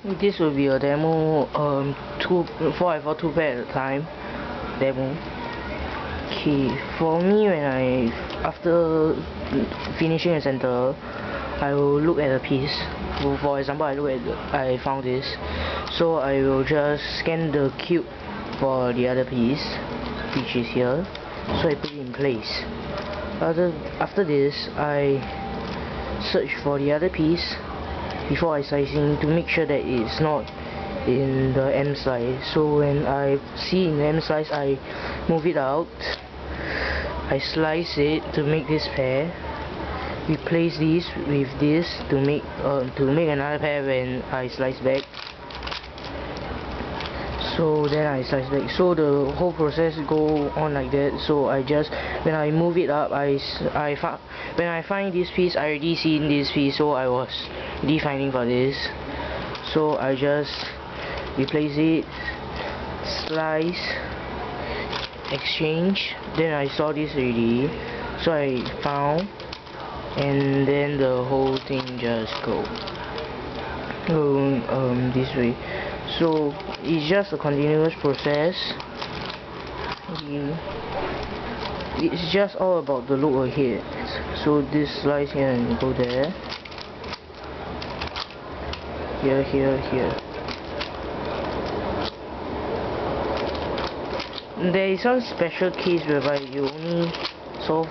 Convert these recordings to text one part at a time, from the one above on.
This will be a demo, 4x4 2 pair at a time demo. Okay, for me, after finishing a center, I will look at a piece. For example, I found this, so I will just scan the cube for the other piece, which is here, so I put it in place. After this, I search for the other piece before I slicing to make sure that it's not in the M slice. So when I see in the M slice, I move it out. I slice it to make this pair. Replace this with this to make another pair when I slice back. So then I slice back. So the whole process go on like that. So when I move it up, when I find this piece, I already seen this piece, so I was defining for this. So I just replace it, slice, exchange. Then I saw this already, so I found, and then the whole thing just go this way. So it's just a continuous process. It's just all about the look ahead. So this slice here and go there, here. There is some special case whereby you only solve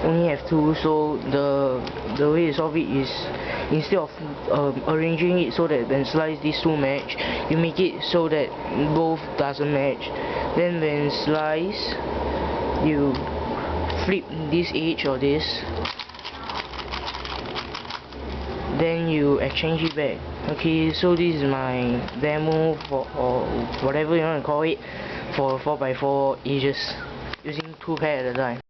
only have two, so the way you solve it is, instead of arranging it so that when slice these two match, you make it so that both doesn't match. Then when slice, you flip this edge or this, then you exchange it back. Okay, so this is my demo for, or whatever you want to call it, for 4x4 edges using 2 pair at a time.